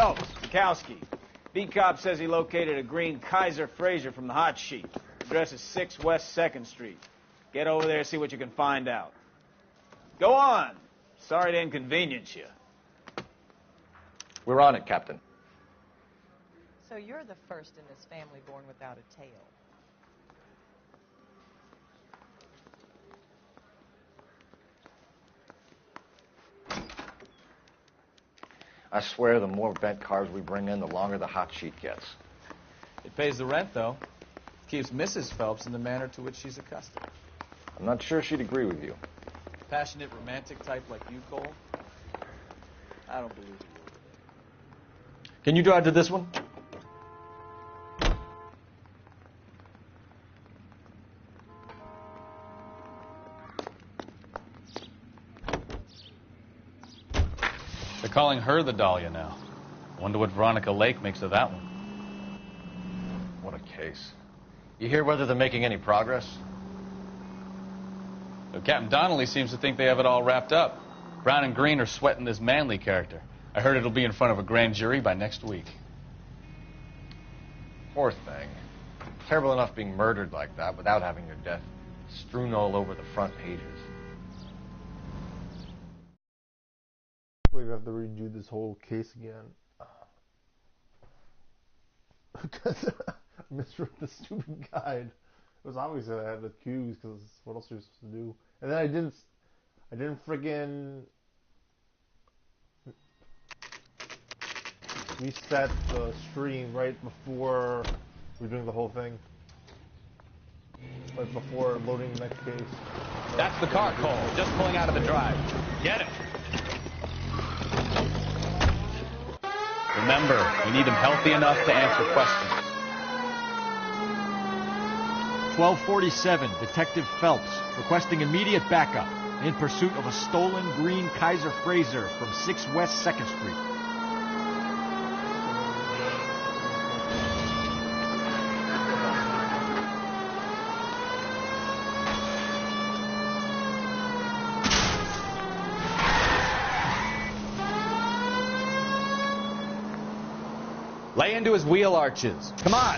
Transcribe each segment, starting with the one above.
Phelps, Bukowski. B-Cop says he located a green Kaiser Frazer from the hot sheet. Address is 6 West 2nd Street. Get over there, see what you can find out. Go on. Sorry to inconvenience you. We're on it, Captain. So you're the first in this family born without a tail. I swear the more bent cars we bring in, the longer the hot sheet gets. It pays the rent, though. Keeps Mrs. Phelps in the manner to which she's accustomed. I'm not sure she'd agree with you. Passionate, romantic type like you, Cole? I don't believe you. Can you drive to this one? They're calling her the Dahlia now. Wonder what Veronica Lake makes of that one. What a case. You hear whether they're making any progress? So Captain Donnelly seems to think they have it all wrapped up. Brown and Green are sweating this Manley character. I heard it'll be in front of a grand jury by next week. Poor thing. Terrible enough being murdered like that without having your death strewn all over the front pages. We have to redo this whole case again. Because I miswrote the stupid guide. It was obvious that I had the cues, because what else are you supposed to do? And then I didn't friggin' reset the stream right before we're doing the whole thing. Right before loading the next case. That's the car, Cole. Just pulling out of the drive. Get him. Remember, we need him healthy enough to answer questions. 1247, Detective Phelps, requesting immediate backup in pursuit of a stolen green Kaiser Frazer from 6 West 2nd Street. Lay into his wheel arches. Come on.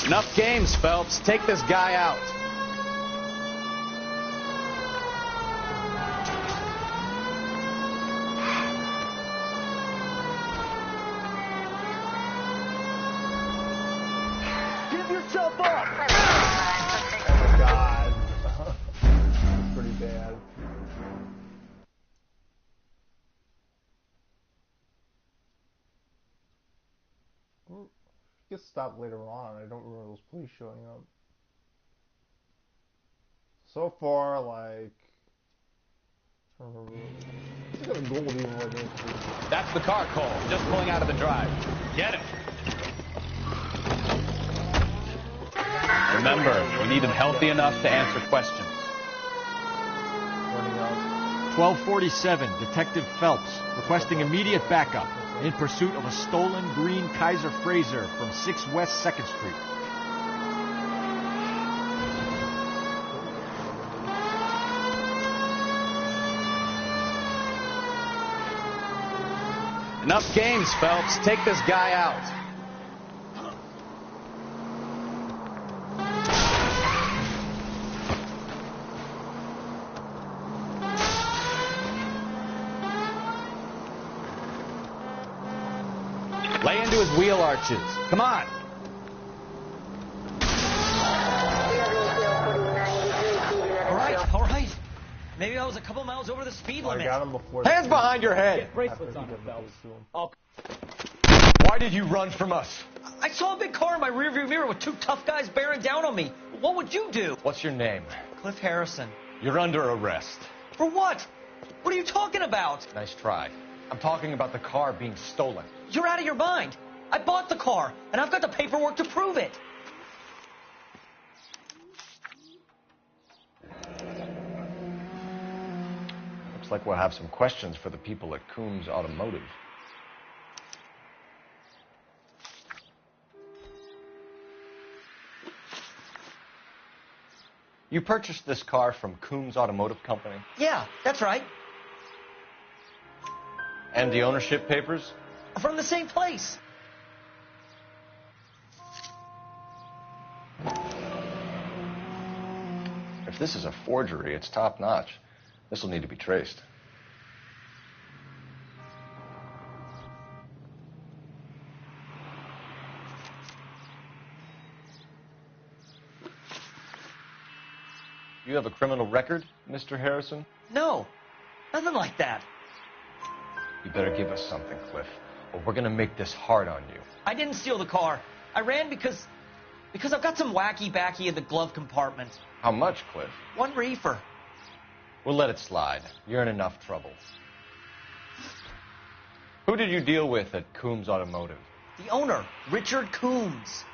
Enough games, Phelps. Take this guy out. Give yourself up! Oh my god. That's pretty bad. It gets stopped later on. I don't remember those police showing up. So far, like... I don't remember. It's got a gold even right there. That's the car, Cole. Just pulling out of the drive. Get him. Remember, we need him healthy enough to answer questions. 1247, Detective Phelps, requesting immediate backup in pursuit of a stolen green Kaiser Frazer from 6 West 2nd Street. Enough games, Phelps. Take this guy out. Lay into his wheel arches. Come on. All right. Maybe I was a couple miles over the speed limit. I got him before. Hands behind your head! Bracelets on it, Phelps. Why did you run from us? I saw a big car in my rearview mirror with two tough guys bearing down on me. What would you do? What's your name? Cliff Harrison. You're under arrest. For what? What are you talking about? Nice try. I'm talking about the car being stolen. You're out of your mind. I bought the car, and I've got the paperwork to prove it. Looks like we'll have some questions for the people at Coombs Automotive. You purchased this car from Coombs Automotive Company? Yeah, that's right. And the ownership papers? From the same place. If this is a forgery, it's top-notch. This will need to be traced. You have a criminal record, Mr. Harrison? No, nothing like that. You better give us something, Cliff, or we're gonna make this hard on you. I didn't steal the car. I ran because I've got some wacky-backy in the glove compartment. How much, Cliff? 1 reefer. We'll let it slide. You're in enough trouble. Who did you deal with at Coombs Automotive? The owner, Richard Coombs.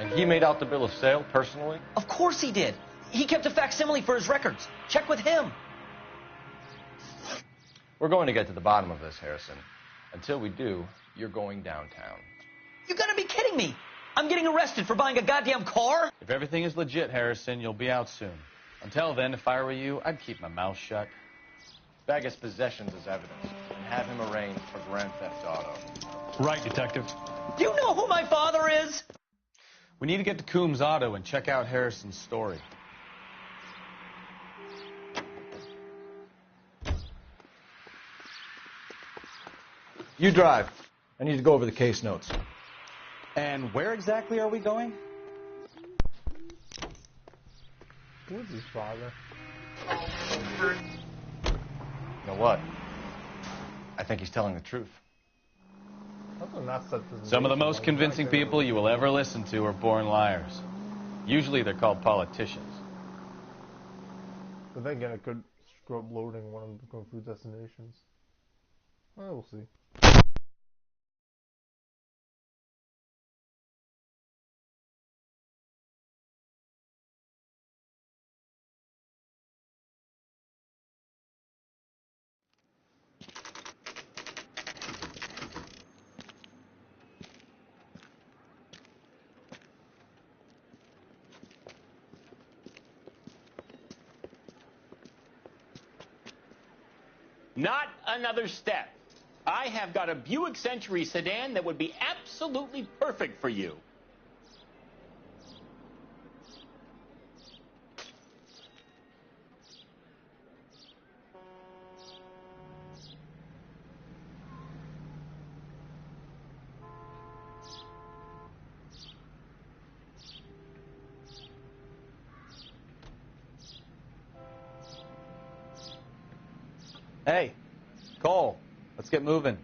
And he made out the bill of sale personally? Of course he did. He kept a facsimile for his records. Check with him. We're going to get to the bottom of this, Harrison. Until we do, you're going downtown. You gotta be kidding me. I'm getting arrested for buying a goddamn car? If everything is legit, Harrison, you'll be out soon. Until then, if I were you, I'd keep my mouth shut. Bag his possessions as evidence and have him arraigned for Grand Theft Auto. Right, Detective. Do you know who my father is? We need to get to Coombs Auto and check out Harrison's story. You drive. I need to go over the case notes. And where exactly are we going? Who is his father? You know what? I think he's telling the truth. Some of the most convincing people you will ever listen to are born liars. Usually they're called politicians. But then again, it could screw up loading one of them going through destinations. Well, we'll see. Not another step. I have got a Buick Century sedan that would be absolutely perfect for you. Hey, Cole, let's get moving.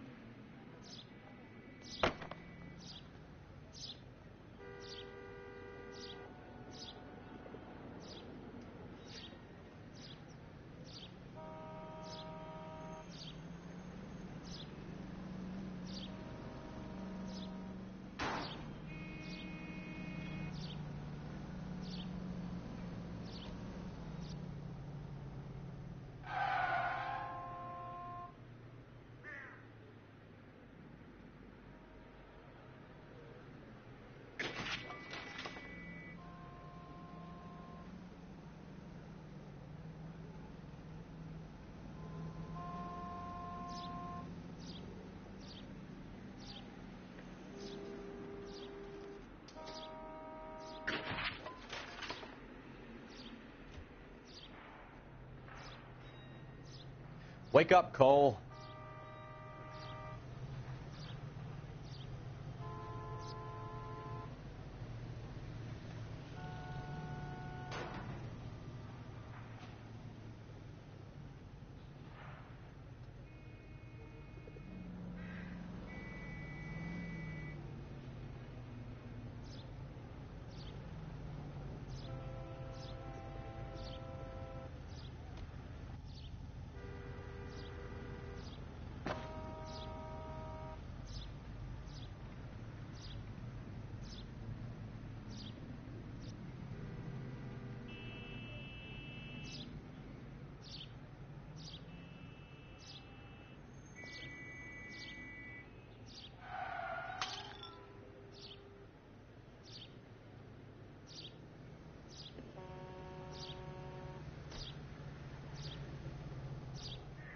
Wake up, Cole.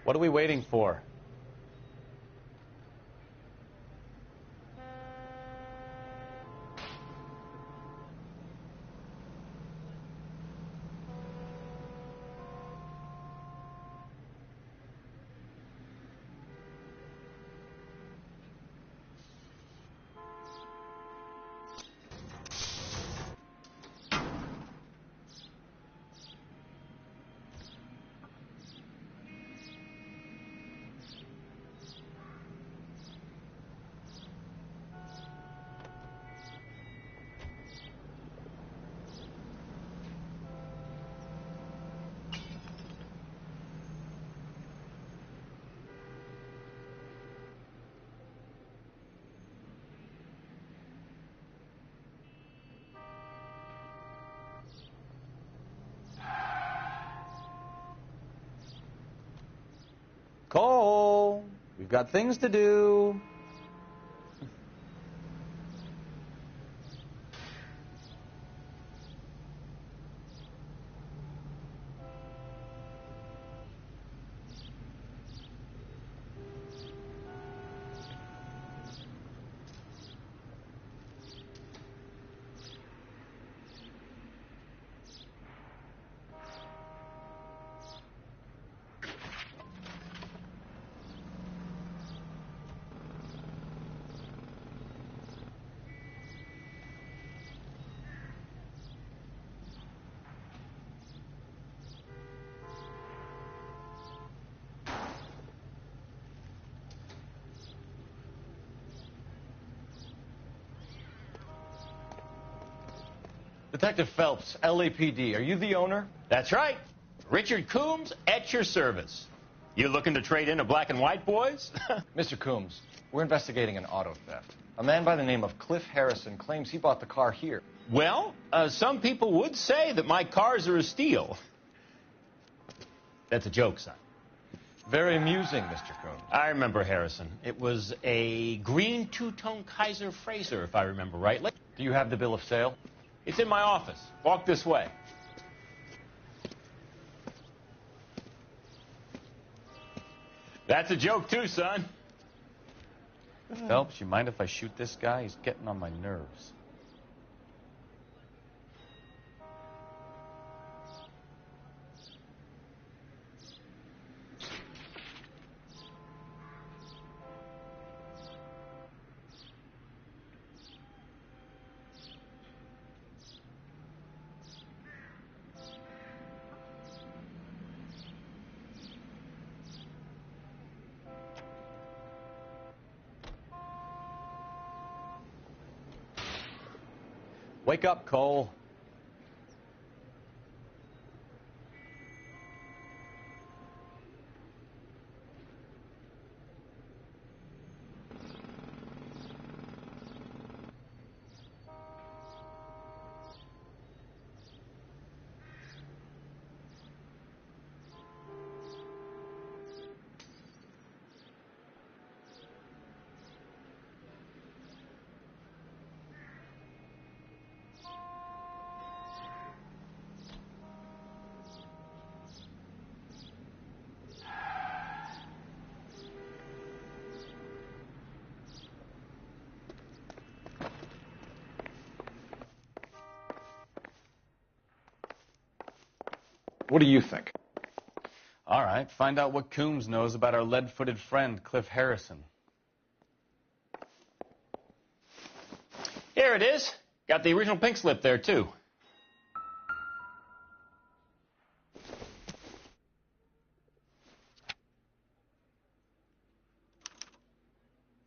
What are we waiting for? Cole, we've got things to do. Detective Phelps, LAPD, are you the owner? That's right. Richard Coombs at your service. You looking to trade in a black and white, boys? Mr. Coombs, we're investigating an auto theft. A man by the name of Cliff Harrison claims he bought the car here. Well, some people would say that my cars are a steal. That's a joke, son. Very amusing, Mr. Coombs. I remember Harrison. It was a green two-tone Kaiser Frazer, if I remember rightly. Do you have the bill of sale? It's in my office. Walk this way. That's a joke, too, son. Phelps, you mind if I shoot this guy? He's getting on my nerves. Wake up, Cole. What do you think? All right, find out what Coombs knows about our lead-footed friend, Cliff Harrison. Here it is. Got the original pink slip there, too.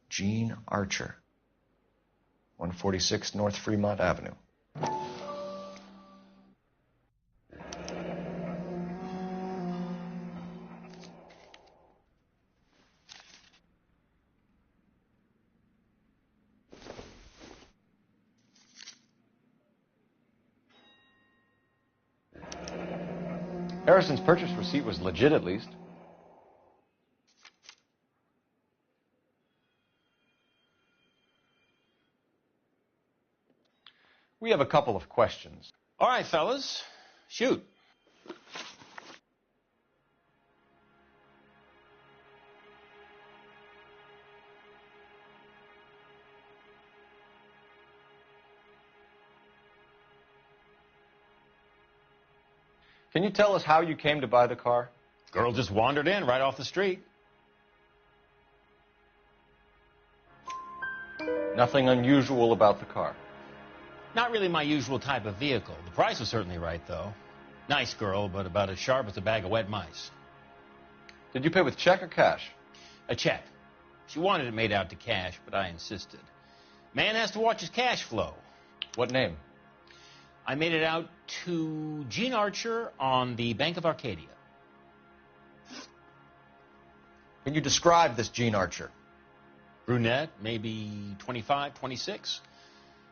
Gene Archer, 146 North Fremont Avenue. Harrison's purchase receipt was legit, at least. We have a couple of questions. All right, fellas. Shoot. Can you tell us how you came to buy the car? Girl just wandered in right off the street. Nothing unusual about the car. Not really my usual type of vehicle. The price was certainly right, though. Nice girl, but about as sharp as a bag of wet mice. Did you pay with check or cash? A check. She wanted it made out to cash, but I insisted. Man has to watch his cash flow. What name? I made it out to Gene Archer on the Bank of Arcadia. Can you describe this Gene Archer? Brunette, maybe 25, 26.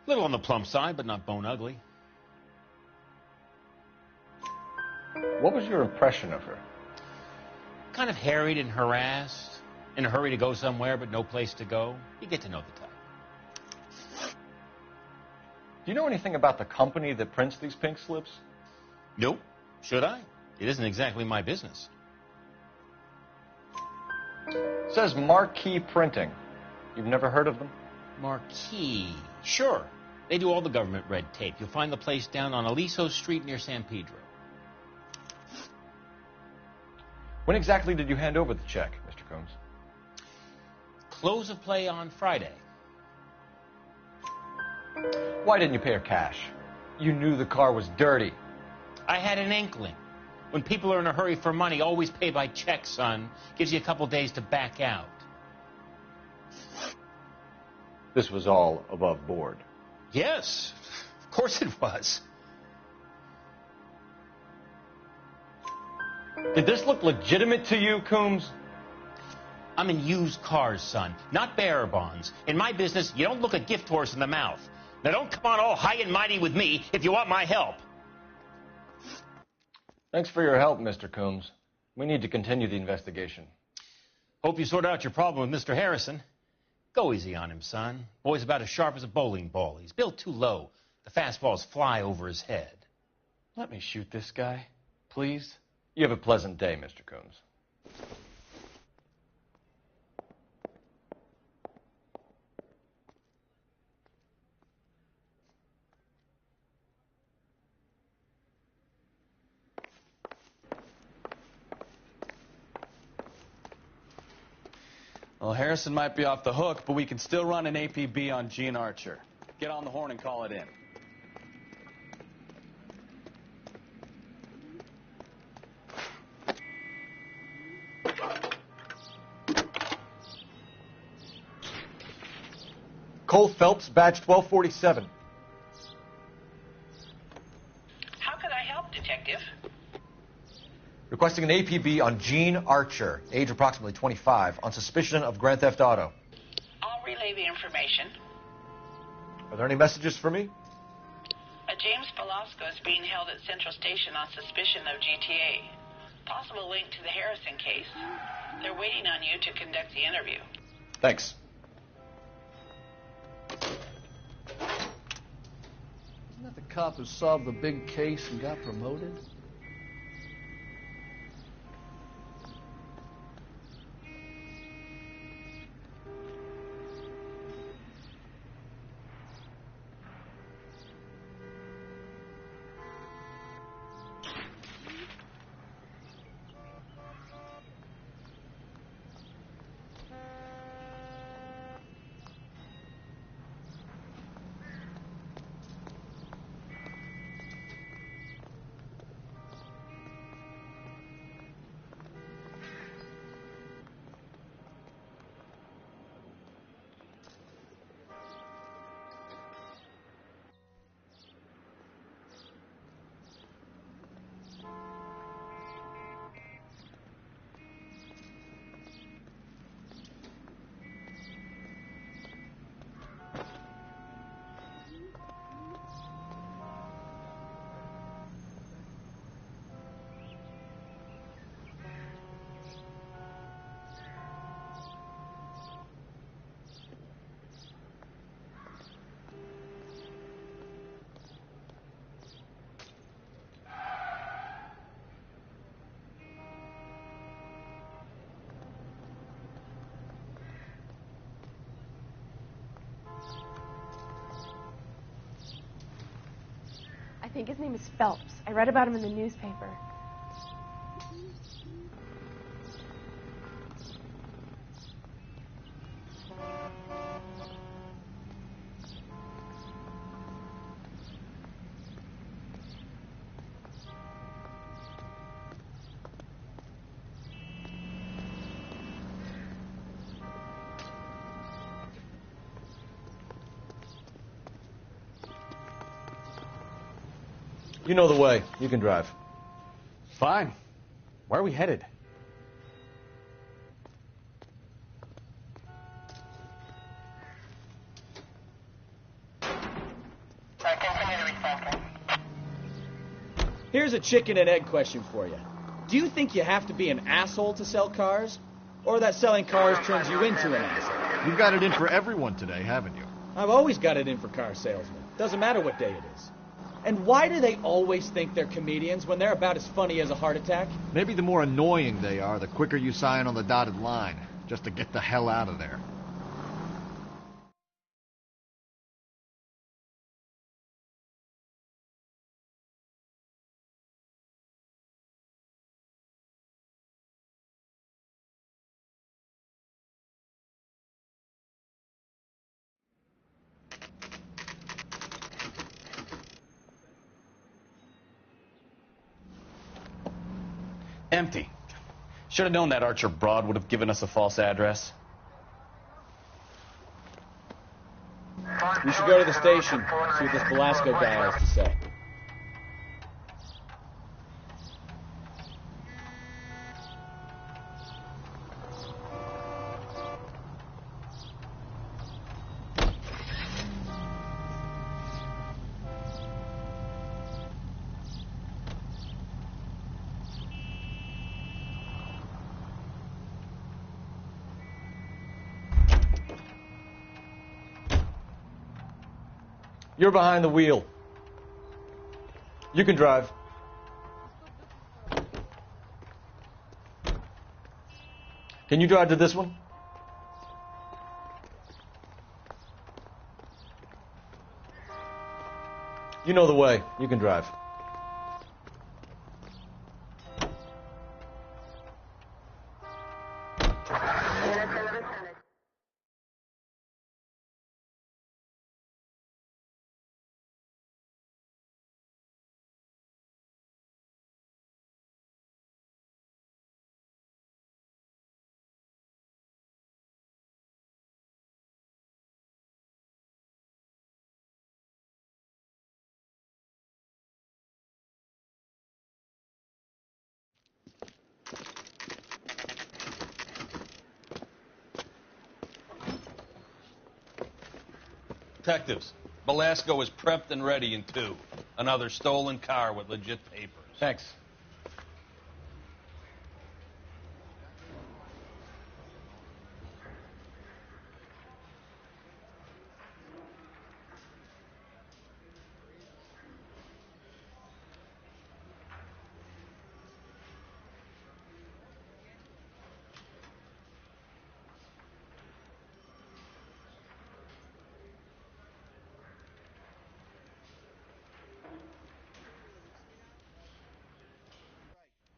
A little on the plump side, but not bone ugly. What was your impression of her? Kind of harried and harassed. In a hurry to go somewhere, but no place to go. You get to know the type. Do you know anything about the company that prints these pink slips? Nope. Should I? It isn't exactly my business. It says Marquee Printing. You've never heard of them? Marquee. Sure. They do all the government red tape. You'll find the place down on Aliso Street near San Pedro. When exactly did you hand over the check, Mr. Combs? Close of play on Friday. Why didn't you pay her cash? You knew the car was dirty. I had an inkling. When people are in a hurry for money, always pay by check, son. Gives you a couple days to back out. This was all above board. Yes, of course it was. Did this look legitimate to you, Coombs? I'm in used cars, son, not bearer bonds. In my business, you don't look a gift horse in the mouth. Now don't come on all high and mighty with me if you want my help. Thanks for your help, Mr. Coombs. We need to continue the investigation. Hope you sort out your problem with Mr. Harrison. Go easy on him, son. Boy's about as sharp as a bowling ball. He's built too low. The fastballs fly over his head. Let me shoot this guy, please. You have a pleasant day, Mr. Coombs. Well, Harrison might be off the hook, but we can still run an APB on Gene Archer. Get on the horn and call it in. Cole Phelps, badge 1247. How could I help, Detective? Requesting an APB on Gene Archer, age approximately 25, on suspicion of Grand Theft Auto. I'll relay the information. Are there any messages for me? A James Velasco is being held at Central Station on suspicion of GTA. Possible link to the Harrison case. They're waiting on you to conduct the interview. Thanks. Isn't that the cop who solved the big case and got promoted? I think his name is Phelps. I read about him in the newspaper. You know the way. You can drive. Fine. Where are we headed? Here's a chicken and egg question for you. Do you think you have to be an asshole to sell cars? Or that selling cars turns you into an asshole? You've got it in for everyone today, haven't you? I've always got it in for car salesmen. Doesn't matter what day it is. And why do they always think they're comedians when they're about as funny as a heart attack? Maybe the more annoying they are, the quicker you sign on the dotted line, just to get the hell out of there. Empty. Should have known that Archer broad would have given us a false address. We should go to the station, see what this Velasco guy has to say. You're behind the wheel. You can drive. Can you drive to this one? You know the way. You can drive. Detectives, Velasco is prepped and ready in 2. Another stolen car with legit papers. Thanks.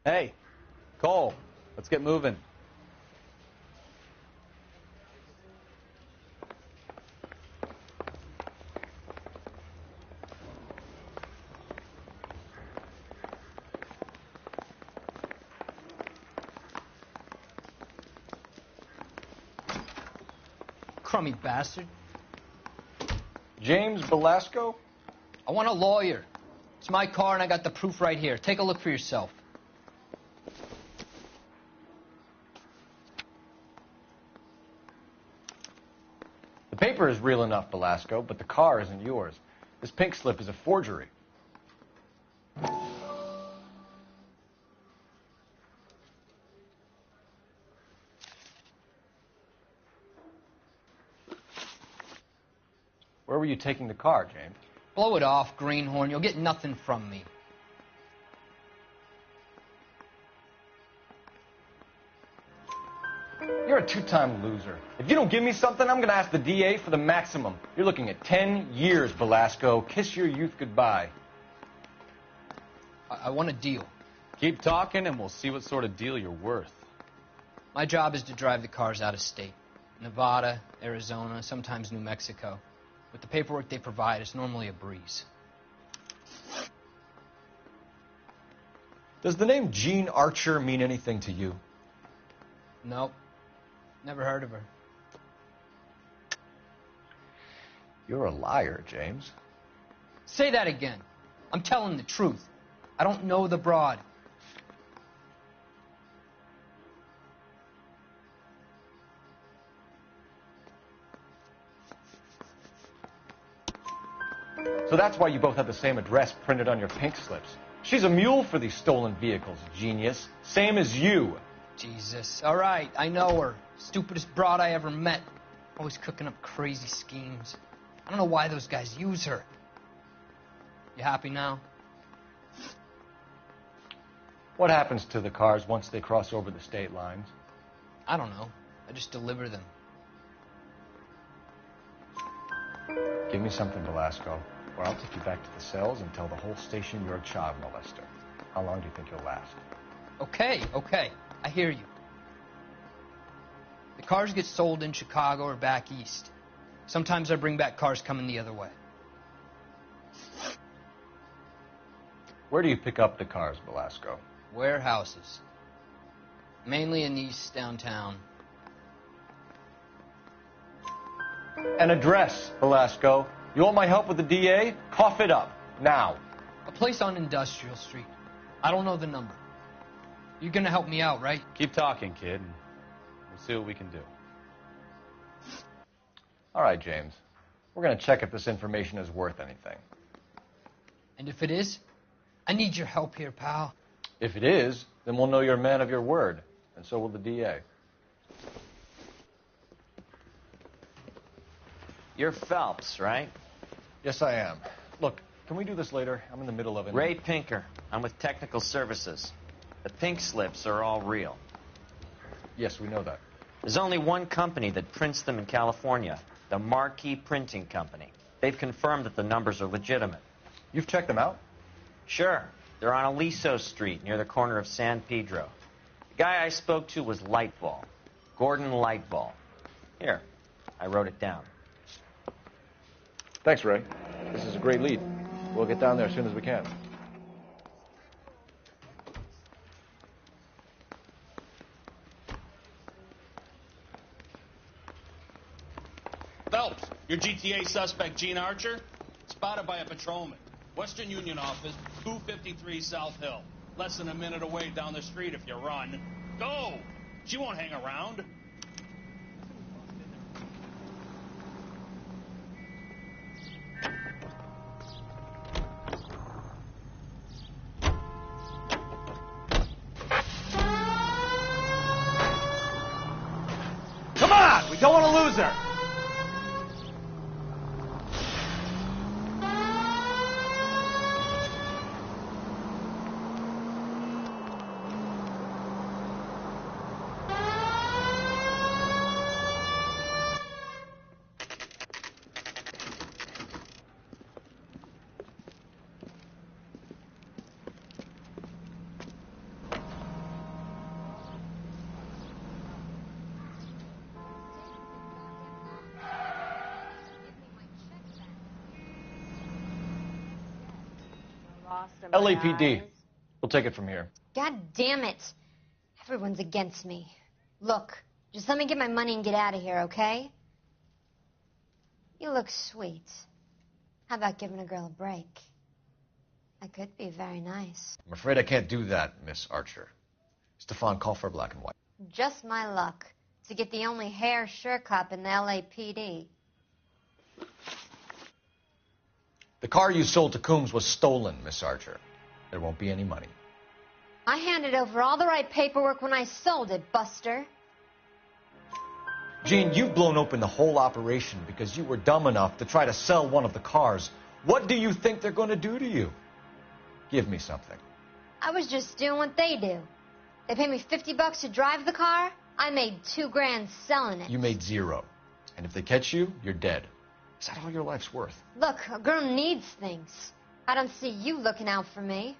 Hey, Cole, let's get moving. Crummy bastard. James Velasco? I want a lawyer. It's my car and I got the proof right here. Take a look for yourself. The paper is real enough, Velasco, but the car isn't yours. This pink slip is a forgery. Where were you taking the car, James? Blow it off, greenhorn. You'll get nothing from me. You're a two-time loser. If you don't give me something, I'm going to ask the DA for the maximum. You're looking at 10 years, Velasco. Kiss your youth goodbye. I want a deal. Keep talking and we'll see what sort of deal you're worth. My job is to drive the cars out of state. Nevada, Arizona, sometimes New Mexico. With the paperwork they provide, it's normally a breeze. Does the name Jean Archer mean anything to you? Nope. Never heard of her. You're a liar, James. Say that again. I'm telling the truth. I don't know the broad. So that's why you both have the same address printed on your pink slips. She's a mule for these stolen vehicles, genius. Same as you. Jesus. All right, I know her. Stupidest broad I ever met. Always cooking up crazy schemes. I don't know why those guys use her. You happy now? What happens to the cars once they cross over the state lines? I don't know. I just deliver them. Give me something, Velasco, or I'll take you back to the cells and tell the whole station you're a child molester. How long do you think you'll last? Okay. I hear you. The cars get sold in Chicago or back east. Sometimes I bring back cars coming the other way. Where do you pick up the cars, Velasco? Warehouses. Mainly in East downtown. An address, Velasco. You want my help with the DA? Cough it up. Now. A place on Industrial Street. I don't know the number. You're gonna help me out, right? Keep talking, kid, and we'll see what we can do. All right, James. We're going to check if this information is worth anything. And if it is, I need your help here, pal. If it is, then we'll know you're a man of your word, and so will the DA. You're Phelps, right? Yes, I am. Look, can we do this later? I'm in the middle of it. Ray Pinker. I'm with Technical Services. The pink slips are all real. Yes, we know that. There's only one company that prints them in California, the Marquee Printing Company. They've confirmed that the numbers are legitimate. You've checked them out? Sure. They're on Aliso Street, near the corner of San Pedro. The guy I spoke to was Lightball. Gordon Lightball. Here, I wrote it down. Thanks, Ray. This is a great lead. We'll get down there as soon as we can. Phelps, your GTA suspect, Gene Archer, spotted by a patrolman. Western Union office, 253 South Hill. Less than a minute away down the street if you run. Go! She won't hang around. Come on! We don't want to lose her! LAPD. We'll take it from here. God damn it. Everyone's against me. Look, just let me get my money and get out of here, okay? You look sweet. How about giving a girl a break? I could be very nice. I'm afraid I can't do that, Miss Archer. Stefan, call for black and white. Just my luck to get the only hair sure cop in the LAPD. The car you sold to Coombs was stolen, Miss Archer. There won't be any money. I handed over all the right paperwork when I sold it, Buster. Gene, you've blown open the whole operation because you were dumb enough to try to sell one of the cars. What do you think they're going to do to you? Give me something. I was just doing what they do. They paid me $50 to drive the car. I made $2 grand selling it. You made $0. And if they catch you, you're dead. Is that all your life's worth? Look, a girl needs things. I don't see you looking out for me.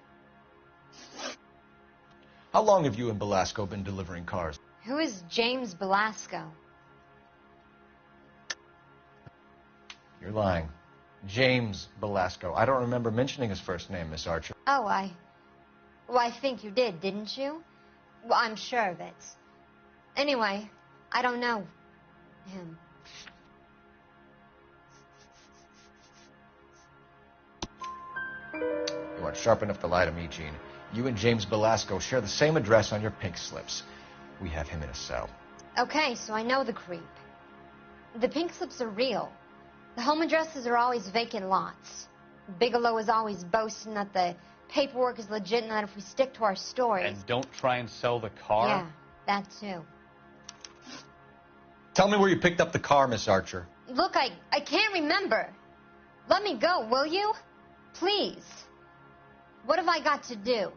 How long have you and Belasco been delivering cars? Who is James Belasco? You're lying. James Belasco. I don't remember mentioning his first name, Miss Archer. Oh, I think you did, didn't you? Well, I'm sure of it. Anyway, I don't know him. You aren't sharp enough to lie to me, Gene. You and James Belasco share the same address on your pink slips. We have him in a cell. Okay, so I know the creep. The pink slips are real. The home addresses are always vacant lots. Bigelow is always boasting that the paperwork is legit and that if we stick to our stories... And don't try and sell the car? Yeah, that too. Tell me where you picked up the car, Miss Archer. Look, I can't remember. Let me go, will you? Please. What have I got to do?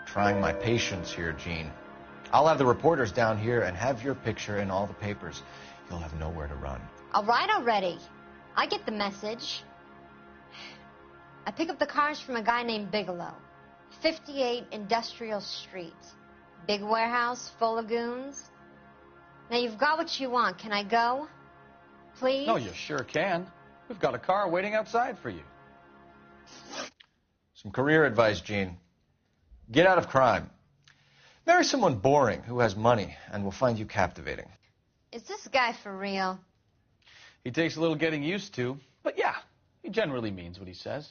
Trying my patience here, Gene. I'll have the reporters down here and have your picture in all the papers. You'll have nowhere to run. All right already. I get the message. I pick up the cars from a guy named Bigelow. 58 Industrial Street. Big warehouse, full of goons. Now you've got what you want. Can I go? Please? No, you sure can. We've got a car waiting outside for you. Some career advice, Gene. Get out of crime. Marry someone boring who has money and will find you captivating. Is this guy for real? He takes a little getting used to, but yeah, he generally means what he says.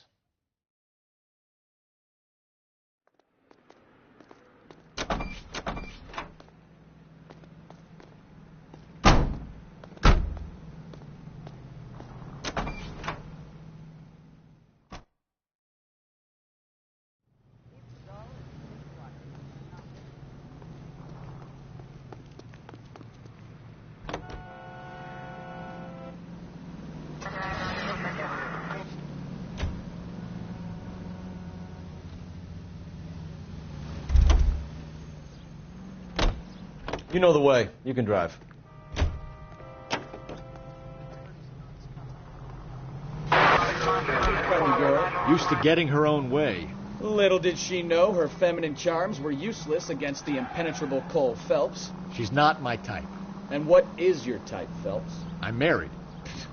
You know the way. You can drive. Funny girl. Used to getting her own way. Little did she know her feminine charms were useless against the impenetrable Cole Phelps. She's not my type. And what is your type, Phelps? I'm married.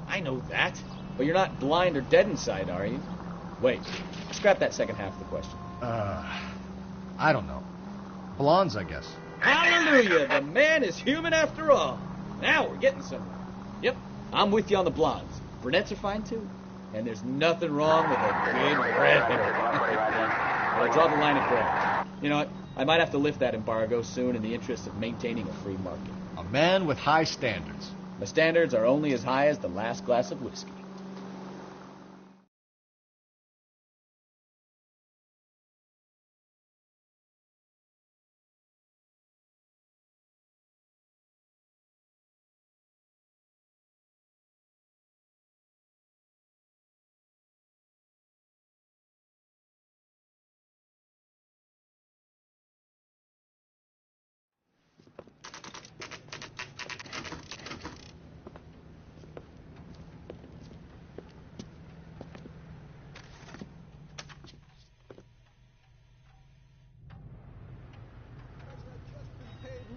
I know that. But you're not blind or dead inside, are you? Wait. Scrap that second half of the question. I don't know. Blondes, I guess. Hallelujah! The man is human after all. Now we're getting somewhere. Yep, I'm with you on the blondes. Brunettes are fine too. And there's nothing wrong with a good redhead. But I draw the line at gray. You know what? I might have to lift that embargo soon in the interest of maintaining a free market. A man with high standards. My standards are only as high as the last glass of whiskey.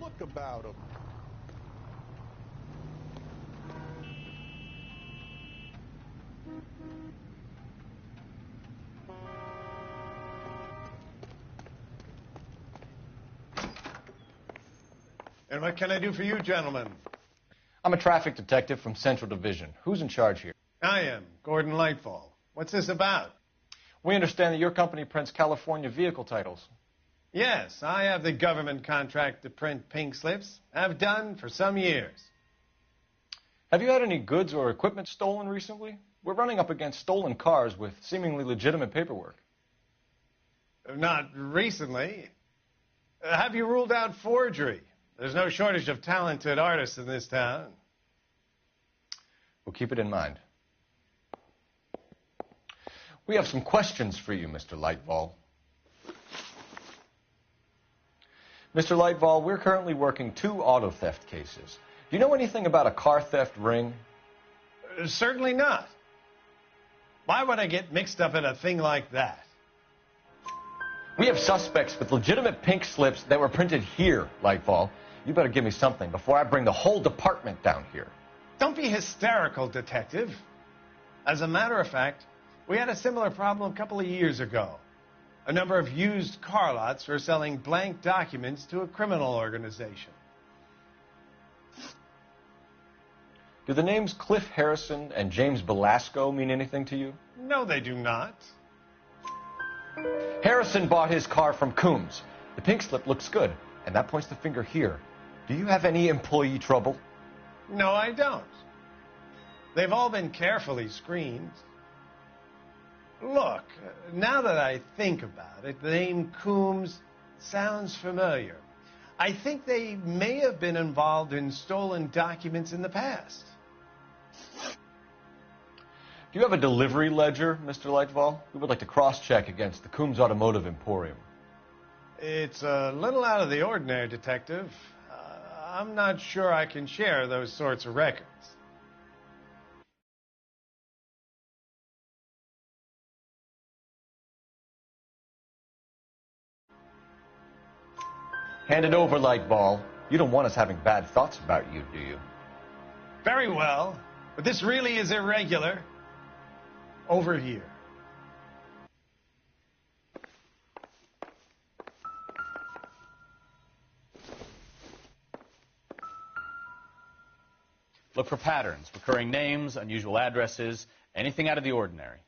Look about him. And what can I do for you, gentlemen? I'm a traffic detective from Central Division. Who's in charge here? I am, Gordon Lightfall. What's this about? We understand that your company prints California vehicle titles. Yes, I have the government contract to print pink slips. I've done for some years. Have you had any goods or equipment stolen recently? We're running up against stolen cars with seemingly legitimate paperwork. Not recently. Have you ruled out forgery? There's no shortage of talented artists in this town. We'll keep it in mind. We have some questions for you, Mr. Lightfall. Mr. Lightfall, we're currently working 2 auto theft cases. Do you know anything about a car theft ring? Certainly not. Why would I get mixed up in a thing like that? We have suspects with legitimate pink slips that were printed here, Lightfall. You better give me something before I bring the whole department down here. Don't be hysterical, Detective. As a matter of fact, we had a similar problem a couple of years ago. a number of used car lots for selling blank documents to a criminal organization. Do the names Cliff Harrison and James Belasco mean anything to you? No, they do not. Harrison bought his car from Coombs. The pink slip looks good, and that points the finger here. Do you have any employee trouble? No, I don't. They've all been carefully screened. Look, now that I think about it, the name Coombs sounds familiar. I think they may have been involved in stolen documents in the past. Do you have a delivery ledger, Mr. Lightval? We would like to cross-check against the Coombs Automotive Emporium. It's a little out of the ordinary, Detective. I'm not sure I can share those sorts of records. Hand it over, Lightball. You don't want us having bad thoughts about you, do you? Very well, but this really is irregular. Over here. Look for patterns, recurring names, unusual addresses, anything out of the ordinary.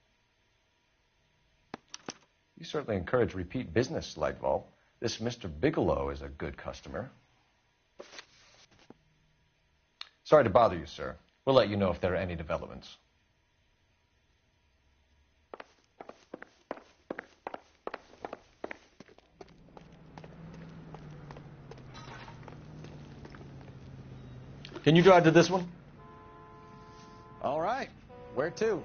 You certainly encourage repeat business, Lightball. This Mr. Bigelow is a good customer. Sorry to bother you, sir. We'll let you know if there are any developments. Can you drive to this one? All right. Where to?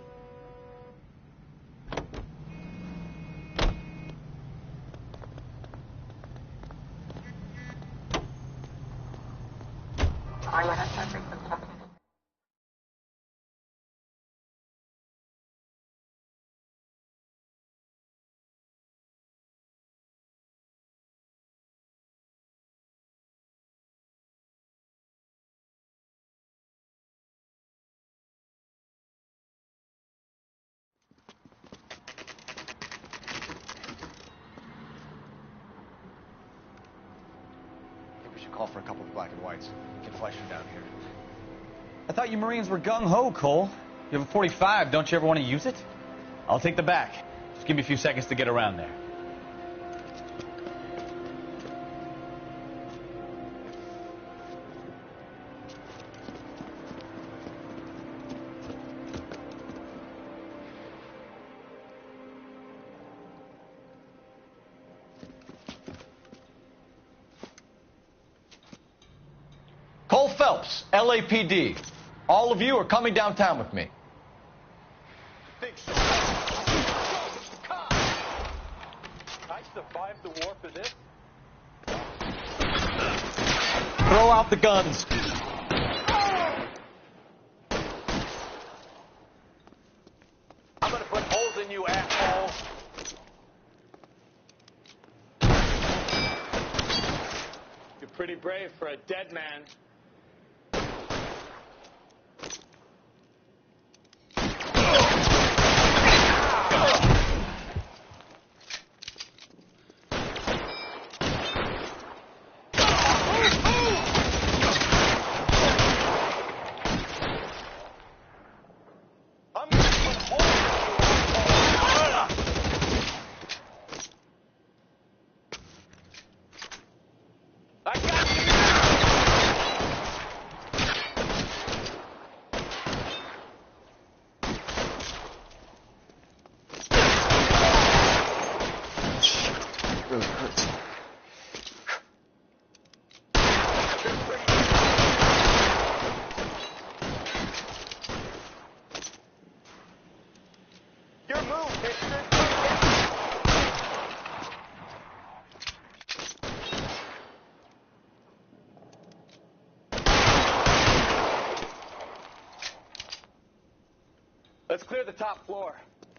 Call for a couple of black and whites. Get Fleischer down here. I thought you Marines were gung-ho, Cole. You have a .45. Don't you ever want to use it? I'll take the back. Just give me a few seconds to get around there. Cole Phelps, LAPD. All of you are coming downtown with me. I survived the war for this. Throw out the guns. I'm gonna put holes in you, asshole. You're pretty brave for a dead man. Let's clear the top floor.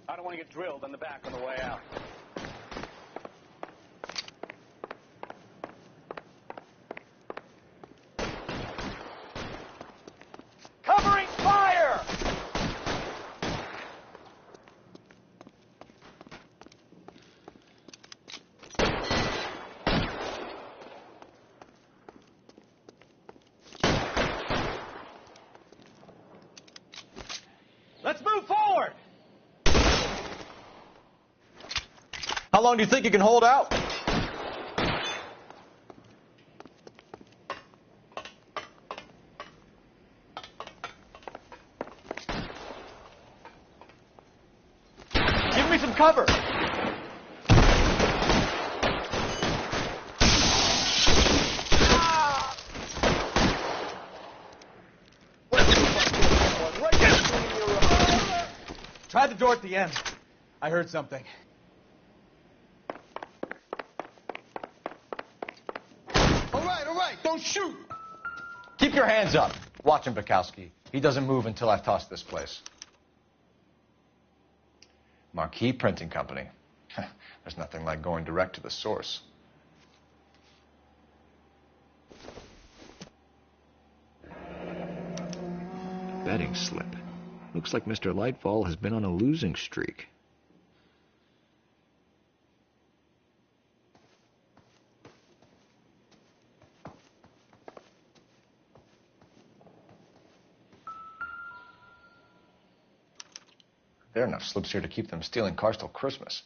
I don't want to get drilled on the back on the way out. Covering fire! Let's move forward! How long do you think you can hold out? Give me some cover. Try the door at the end. I heard something. All right, don't shoot. Keep your hands up. Watch him, Bukowski. He doesn't move until I've tossed this place. Marquee Printing Company. There's nothing like going direct to the source. Betting slip. Looks like Mr. Lightfall has been on a losing streak. There are enough slips here to keep them stealing cars till Christmas.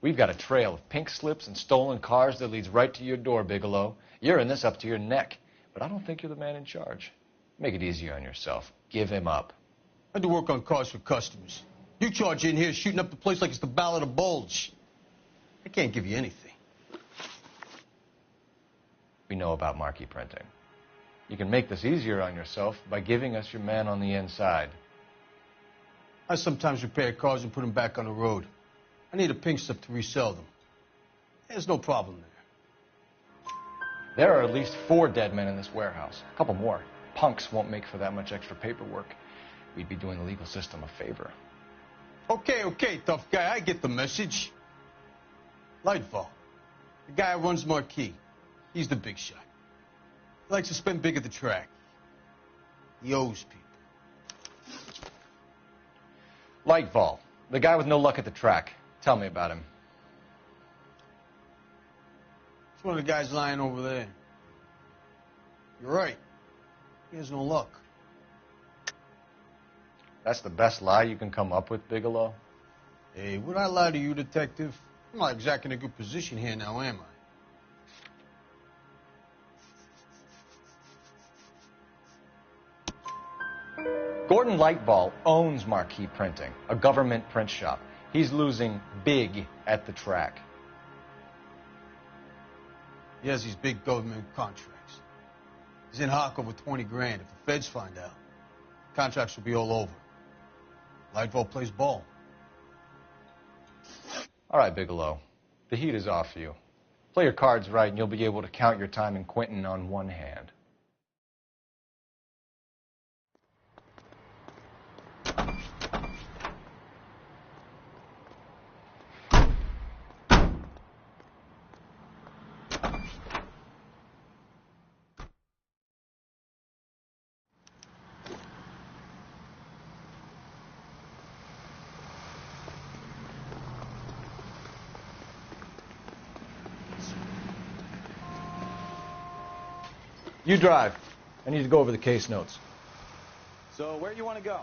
We've got a trail of pink slips and stolen cars that leads right to your door, Bigelow. You're in this up to your neck, but I don't think you're the man in charge. Make it easier on yourself. Give him up. I do work on cars for customers. You charge in here shooting up the place like it's the Ballad of Bulge. I can't give you anything. We know about marquee printing. You can make this easier on yourself by giving us your man on the inside. I sometimes repair cars and put them back on the road. I need a pink slip to resell them. There's no problem there. There are at least 4 dead men in this warehouse. A couple more. Punks won't make for that much extra paperwork. We'd be doing the legal system a favor. Okay, tough guy. I get the message. Lightfall, the guy who runs Marquee. He's the big shot. He likes to spend big at the track. He owes people. Lightfall, the guy with no luck at the track. Tell me about him. It's one of the guys lying over there. You're right. He has no luck. That's the best lie you can come up with, Bigelow? Hey, would I lie to you, detective? I'm not exactly in a good position here now, am I? Gordon Lightball owns Marquee Printing, a government print shop. He's losing big at the track. He has these big government contracts. He's in hock over 20 grand. If the feds find out, contracts will be all over. Lightball plays ball. All right, Bigelow. The heat is off you. Play your cards right and you'll be able to count your time in Quentin on one hand. You drive. I need to go over the case notes. So where do you want to go?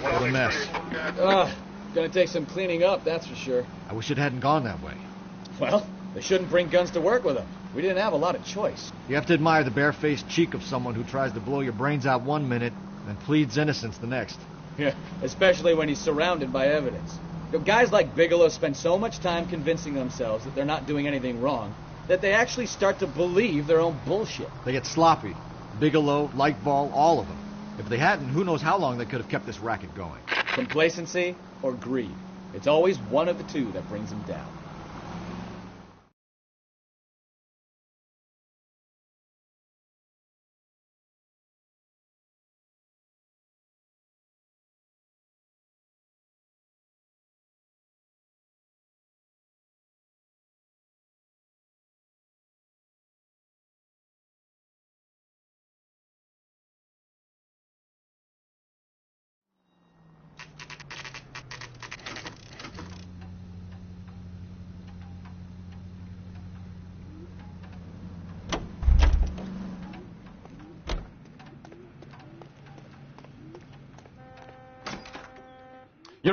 What a mess. Gonna take some cleaning up, that's for sure. I wish it hadn't gone that way. Well, they shouldn't bring guns to work with them. We didn't have a lot of choice. You have to admire the barefaced cheek of someone who tries to blow your brains out one minute and pleads innocence the next. Yeah, especially when he's surrounded by evidence. You know, guys like Bigelow spend so much time convincing themselves that they're not doing anything wrong that they actually start to believe their own bullshit. They get sloppy. Bigelow, Lightball, all of them. If they hadn't, who knows how long they could have kept this racket going. Complacency or greed. It's always one of the two that brings them down.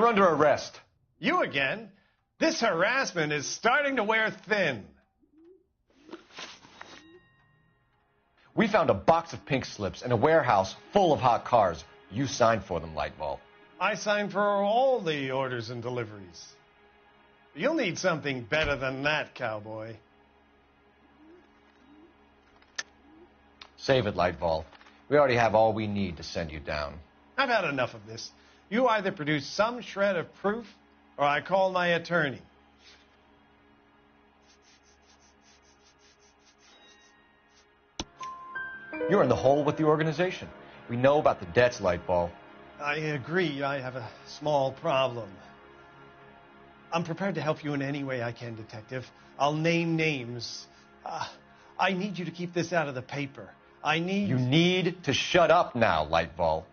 You're under arrest. You again? This harassment is starting to wear thin. We found a box of pink slips in a warehouse full of hot cars. You signed for them, Lightball. I signed for all the orders and deliveries. You'll need something better than that, cowboy. Save it, Lightball. We already have all we need to send you down. I've had enough of this. You either produce some shred of proof, or I call my attorney. You're in the hole with the organization. We know about the debts, Lightball. I agree. I have a small problem. I'm prepared to help you in any way I can, Detective. I'll name names. I need you to keep this out of the paper. You need to shut up now, Lightball.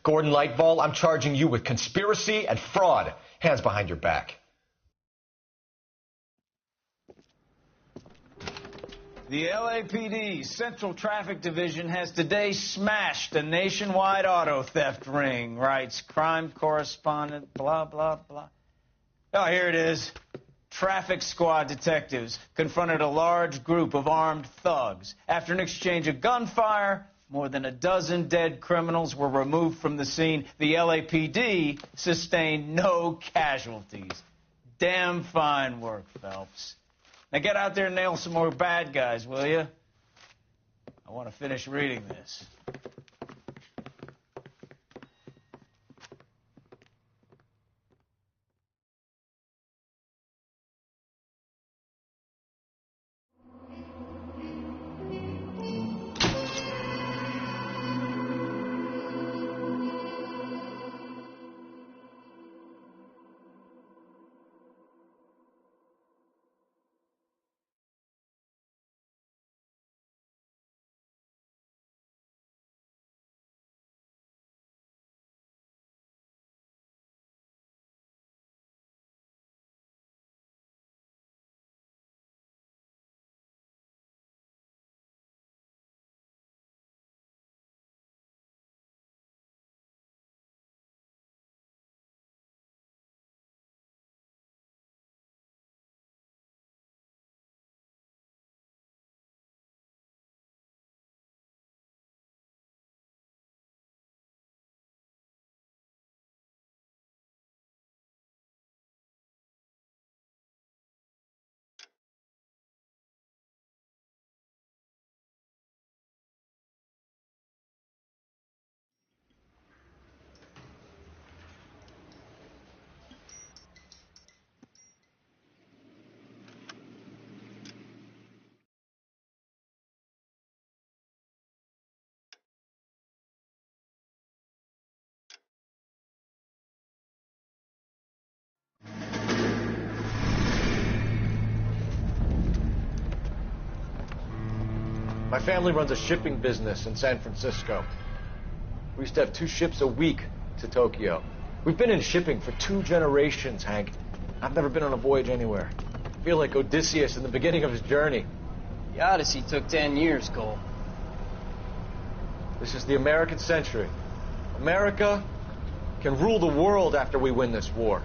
Gordon Lightball, I'm charging you with conspiracy and fraud. Hands behind your back. The LAPD Central Traffic Division has today smashed a nationwide auto theft ring, writes crime correspondent, blah, blah, blah. Oh, here it is. Traffic squad detectives confronted a large group of armed thugs. After an exchange of gunfire, more than a dozen dead criminals were removed from the scene. The LAPD sustained no casualties. Damn fine work, Phelps. Now get out there and nail some more bad guys, will you? I want to finish reading this. My family runs a shipping business in San Francisco. We used to have 2 ships a week to Tokyo. We've been in shipping for 2 generations, Hank. I've never been on a voyage anywhere. I feel like Odysseus in the beginning of his journey. The Odyssey took 10 years, Cole. This is the American century. America can rule the world after we win this war.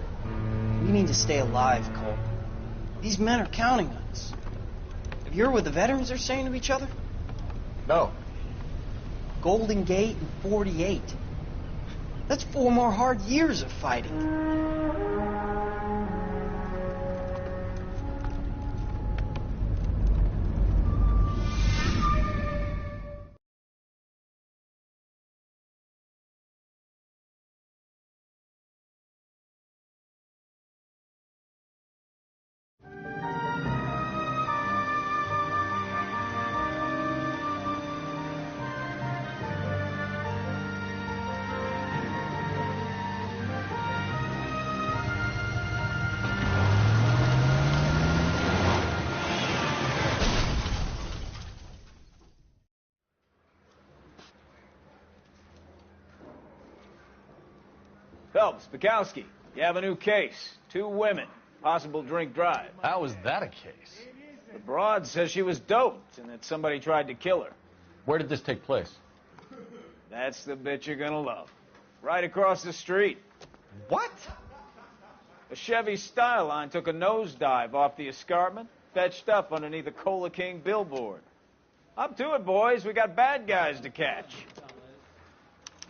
We need to stay alive, Cole. These men are counting on us. Have you heard what the veterans are saying to each other? No. Golden Gate in 48. That's 4 more hard years of fighting. Phelps, Bukowski, you have a new case. 2 women, possible drink drive. How was that a case? The broad says she was doped and that somebody tried to kill her. Where did this take place? That's the bit you're gonna love. right across the street. What? A Chevy Style Line took a nosedive off the escarpment, fetched up underneath a Cola King billboard. Up to it, boys. We got bad guys to catch.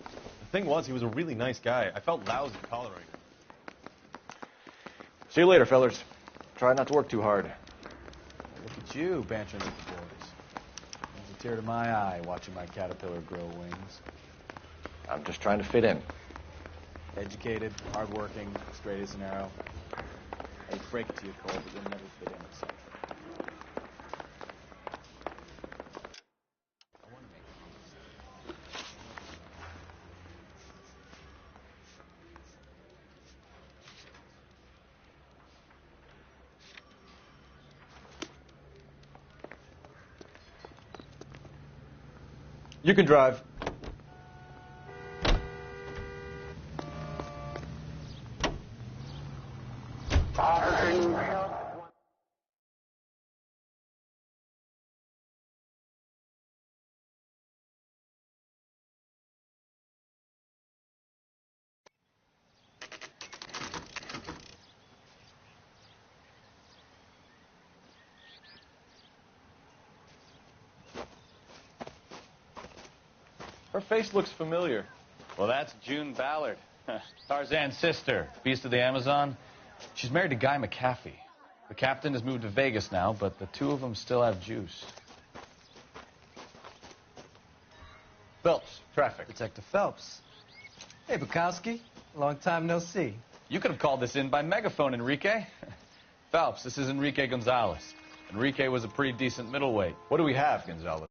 The thing was, he was a really nice guy. I felt lousy tolerating him. See you later, fellas. Try not to work too hard. Look at you, bantering with the boys. Brings a tear to my eye watching my caterpillar grow wings. I'm just trying to fit in. Educated, hardworking, straight as an arrow. I hate to break it to you, Cole, but you'll never fit in at Central. You can drive. Her face looks familiar. Well, that's June Ballard, Tarzan's sister, beast of the Amazon. She's married to Guy McAfee. The captain has moved to Vegas now, but the two of them still have juice. Phelps, traffic. Detective Phelps. Hey, Bukowski. Long time no see. You could have called this in by megaphone, Enrique. Phelps, this is Enrique Gonzalez. Enrique was a pretty decent middleweight. What do we have, Gonzalez?